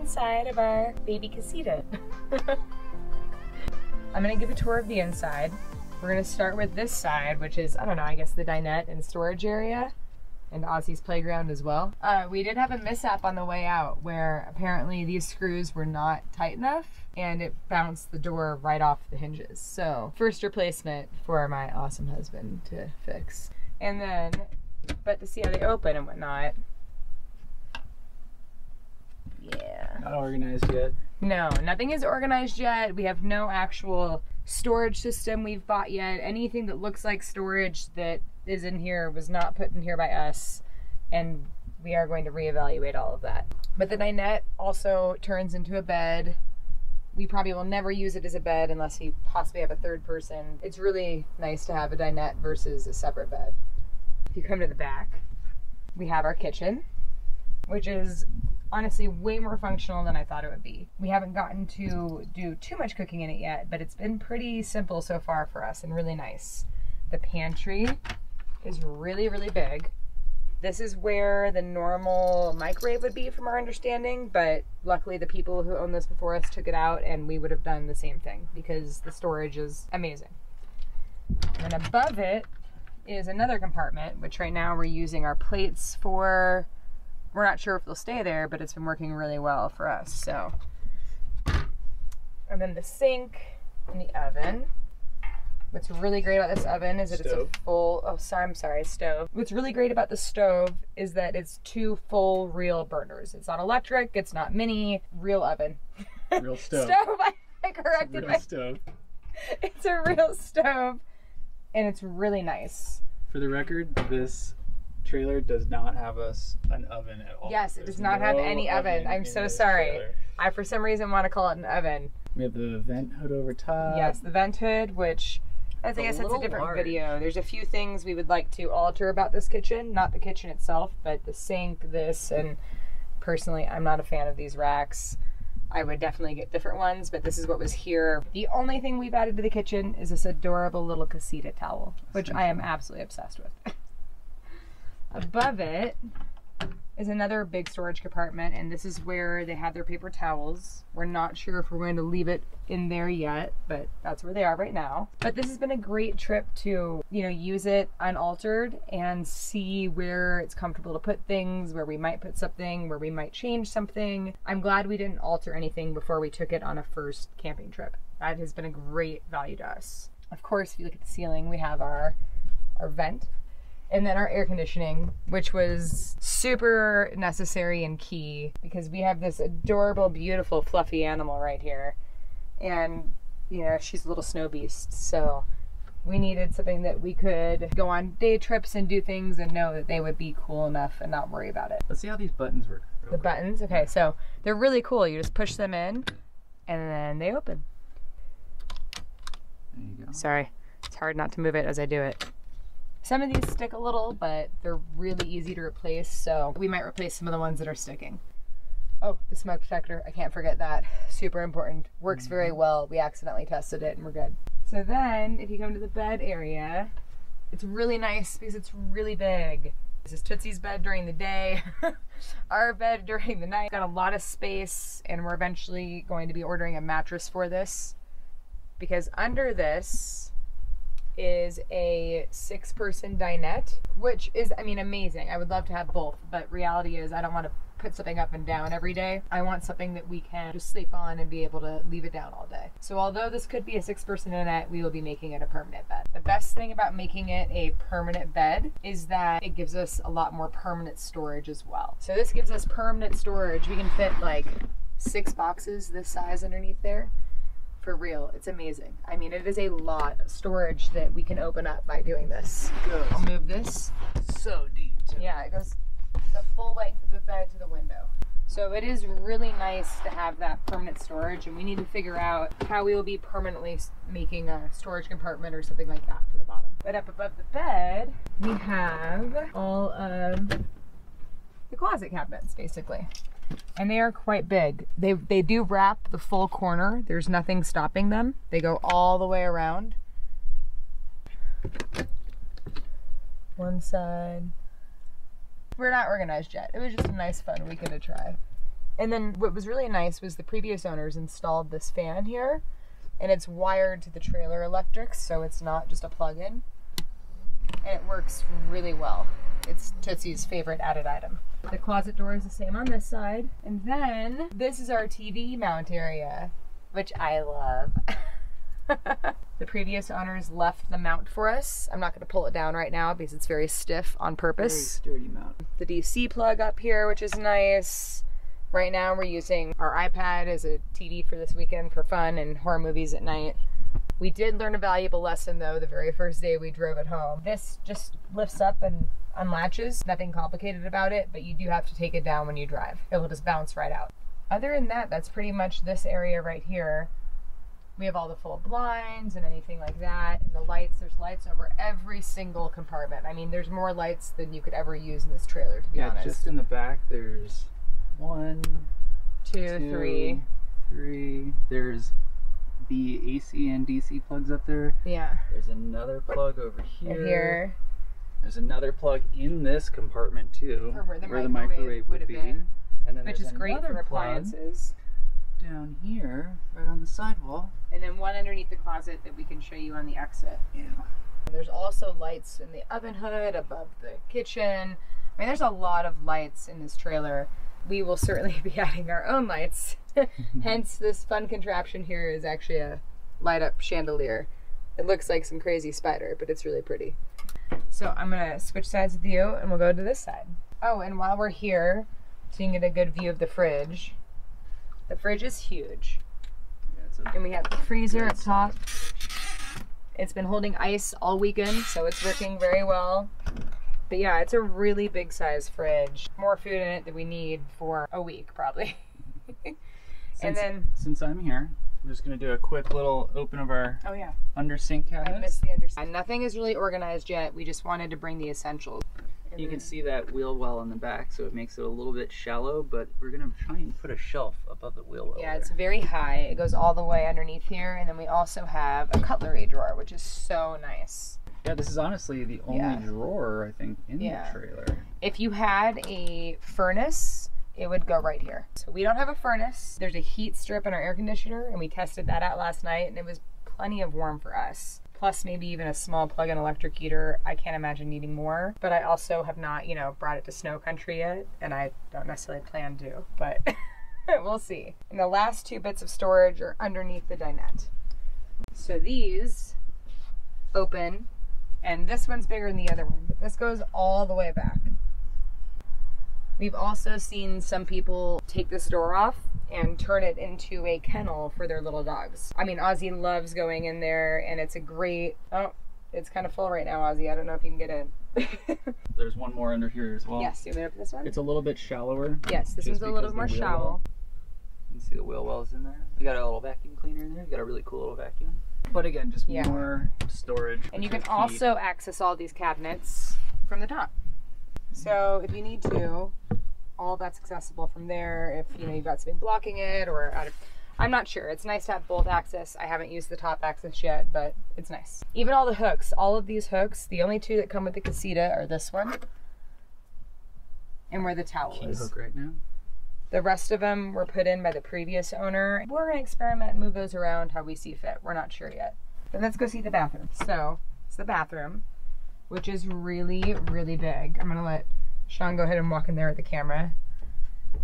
inside of our baby Casita. I'm gonna give a tour of the inside. We're gonna start with this side, which is, I don't know, I guess the dinette and storage area, and Ozzy's playground as well. We did have a mishap on the way out where apparently these screws were not tight enough and it bounced the door right off the hinges. So first replacement for my awesome husband to fix. And then, but to see how they open and whatnot. Yeah. Not organized yet. No, nothing is organized yet. We have no actual storage system we've bought yet. Anything that looks like storage that is in here was not put in here by us, and we are going to reevaluate all of that. But the dinette also turns into a bed. We probably will never use it as a bed unless you possibly have a third person. It's really nice to have a dinette versus a separate bed. If you come to the back, we have our kitchen, which is honestly way more functional than I thought it would be. We haven't gotten to do too much cooking in it yet, but it's been pretty simple so far for us and really nice. The pantry is really, really big. This is where the normal microwave would be from our understanding, but luckily the people who owned this before us took it out and we would have done the same thing because the storage is amazing. And above it is another compartment, which right now we're using our plates for. We're not sure if they'll stay there, but it's been working really well for us, so. And then the sink and the oven. What's really great about this oven is that it's a full, stove. What's really great about the stove is that it's 2 full real burners. It's not electric, it's not mini, real oven. Real stove. I corrected it's a real stove. It's a real stove, and it's really nice. For the record, this trailer does not have an oven at all. Yes, it does not have any oven. I'm so sorry. Trailer. I, for some reason, want to call it an oven. We have the vent hood over top. Yes, the vent hood, which I guess it's a different video. There's a few things we would like to alter about this kitchen. Not the kitchen itself, but the sink, this, and personally, I'm not a fan of these racks. I would definitely get different ones, but this is what was here. The only thing we've added to the kitchen is this adorable little Casita towel, which I am absolutely obsessed with. Above it is another big storage compartment, and this is where they have their paper towels. We're not sure if we're going to leave it in there yet, but that's where they are right now. But this has been a great trip to, use it unaltered and see where it's comfortable to put things, where we might put something, where we might change something. I'm glad we didn't alter anything before we took it on a first camping trip. That has been a great value to us. Of course, if you look at the ceiling, we have our vent. And then our air conditioning, which was super necessary and key because we have this adorable, beautiful, fluffy animal right here. And, she's a little snow beast. So we needed something that we could go on day trips and do things and know that they would be cool enough and not worry about it. Let's see how these buttons work. The buttons? Okay, so they're really cool. You just push them in and then they open. There you go. Sorry, it's hard not to move it as I do it. Some of these stick a little, but they're really easy to replace, so we might replace some of the ones that are sticking. Oh, the smoke detector, I can't forget that. Super important. Works very well. We accidentally tested it and we're good. So then, if you come to the bed area, it's really nice because it's really big. This is Tootsie's bed during the day, our bed during the night. Got a lot of space, and we're eventually going to be ordering a mattress for this because under this is a 6-person dinette, which is, amazing. I would love to have both, but reality is I don't want to put something up and down every day. I want something that we can just sleep on and be able to leave it down all day. So although this could be a 6-person dinette, we will be making it a permanent bed. The best thing about making it a permanent bed is that it gives us a lot more permanent storage as well. So this gives us permanent storage. We can fit like 6 boxes this size underneath there. For real, it's amazing. It is a lot of storage that we can open up by doing this. I'll move this. So deep, too. Yeah, it goes the full length of the bed to the window. So it is really nice to have that permanent storage, and we need to figure out how we will be permanently making a storage compartment or something like that for the bottom. But up above the bed, we have all of the closet cabinets, basically. And they are quite big. They do wrap the full corner. There's nothing stopping them. They go all the way around. One side. We're not organized yet. It was just a nice, fun weekend to try. And then what was really nice was the previous owners installed this fan here, and it's wired to the trailer electrics, so it's not just a plug-in. And it works really well. It's Tootsie's favorite added item. The closet door is the same on this side. And then this is our TV mount area, which I love. The previous owners left the mount for us. I'm not going to pull it down right now because it's very stiff on purpose. Very sturdy mount. The DC plug up here, which is nice. Right now we're using our iPad as a TV for this weekend for fun and horror movies at night. We did learn a valuable lesson though the very first day we drove it home. This just lifts up and unlatches. Nothing complicated about it, but you do have to take it down when you drive. It will just bounce right out. Other than that, that's pretty much this area right here. We have all the full blinds and anything like that. And the lights, there's lights over every single compartment. I mean, there's more lights than you could ever use in this trailer, to be honest. Yeah, just in the back, there's 1, 2, 3. There's the AC and DC plugs up there. Yeah. There's another plug over here. There's another plug in this compartment too, for where the microwave would have been. And then which is great for appliances. Down here, right on the sidewall. And then one underneath the closet that we can show you on the exit. Yeah. There's also lights in the oven hood, above the kitchen. I mean, there's a lot of lights in this trailer. We will certainly be adding our own lights. Hence, this fun contraption here is actually a light-up chandelier. It looks like some crazy spider, but it's really pretty. So I'm gonna switch sides with you, and we'll go to this side. Oh, and while we're here, so you can get a good view of the fridge. The fridge is huge. Yeah, and we have the freezer up top. It's been holding ice all weekend, so it's working very well. But yeah, it's a really big size fridge. More food in it than we need for a week, probably. Since I'm here, I'm just gonna do a quick little open of our under sink cabinets. I missed the under sink. Nothing is really organized yet. We just wanted to bring the essentials. You can see that wheel well in the back, so it makes it a little bit shallow, but we're gonna try and put a shelf above the wheel well. Yeah, it's very high. It goes all the way underneath here, and then we also have a cutlery drawer, which is so nice. Yeah, this is honestly the only drawer, I think, in the trailer. If you had a furnace, it would go right here. So we don't have a furnace. There's a heat strip in our air conditioner, and we tested that out last night, and it was plenty of warm for us. Plus maybe even a small plug-in electric heater. I can't imagine needing more. But I also have not, brought it to snow country yet, and I don't necessarily plan to, but we'll see. And the last two bits of storage are underneath the dinette. So these open, and this one's bigger than the other one, but this goes all the way back. We've also seen some people take this door off and turn it into a kennel for their little dogs. I mean, Ozzy loves going in there, and it's a great... Oh, it's kind of full right now, Ozzy. I don't know if you can get in. There's one more under here as well. Yes, do you want me to open this one? It's a little bit shallower. Yes, this one's a little more shallow. You can see the wheel wells in there. We got a little vacuum cleaner in there. We got a really cool little vacuum. But again, just more storage. And you can also access all these cabinets from the top. So if you need to, all that's accessible from there. If you've got something blocking it or I'm not sure. It's nice to have both access. I haven't used the top access yet, but it's nice. Even all the hooks, all of these hooks, the only two that come with the Casita are this one and where the towel is. Hook right now. The rest of them were put in by the previous owner. We're gonna experiment and move those around how we see fit. We're not sure yet. But let's go see the bathroom. So it's the bathroom, which is really, really big. I'm gonna let Sean go ahead and walk in there with the camera.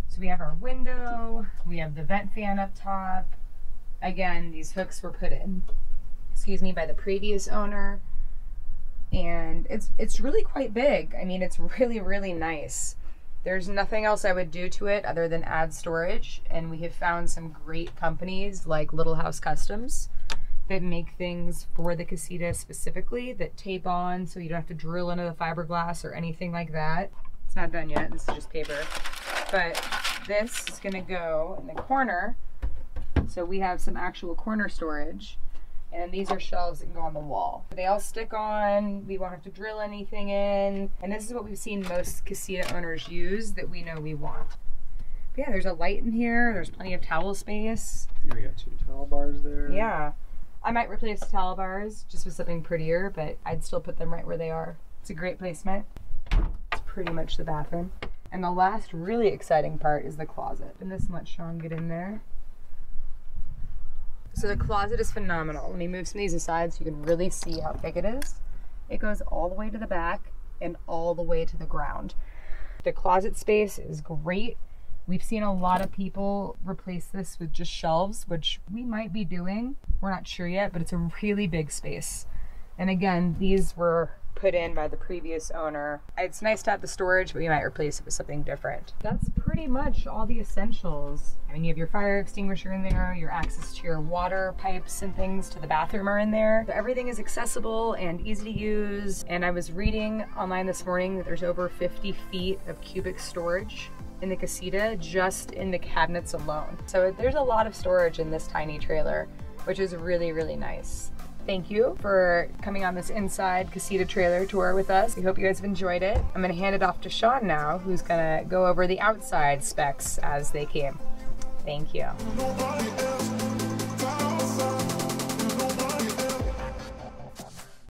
So we have our window, we have the vent fan up top. Again, these hooks were put in, by the previous owner. And it's really quite big. I mean, it's really, really nice. There's nothing else I would do to it other than add storage. And we have found some great companies like Little House Customs that make things for the Casita specifically that tape on so you don't have to drill into the fiberglass or anything like that. It's not done yet, this is just paper. But this is gonna go in the corner. So we have some actual corner storage. And these are shelves that can go on the wall. They all stick on, we won't have to drill anything in. And this is what we've seen most Casita owners use that we know we want. But yeah, there's a light in here, there's plenty of towel space. Here we got 2 towel bars there. Yeah. I might replace the towel bars just with something prettier, but I'd still put them right where they are. It's a great placement. It's pretty much the bathroom. And the last really exciting part is the closet. And this much, Sean, get in there. So the closet is phenomenal. Let me move some of these aside so you can really see how big it is. It goes all the way to the back and all the way to the ground. The closet space is great. We've seen a lot of people replace this with just shelves, which we might be doing. We're not sure yet, but it's a really big space. And again, these were put in by the previous owner. It's nice to have the storage, but we might replace it with something different. That's pretty much all the essentials. I mean, you have your fire extinguisher in there, your access to your water pipes and things to the bathroom are in there. So everything is accessible and easy to use. And I was reading online this morning that there's over 50 feet of cubic storage in the Casita, just in the cabinets alone. So there's a lot of storage in this tiny trailer, which is really, really nice. Thank you for coming on this inside Casita trailer tour with us. We hope you guys have enjoyed it. I'm gonna hand it off to Sean now, who's gonna go over the outside specs as they came. Thank you.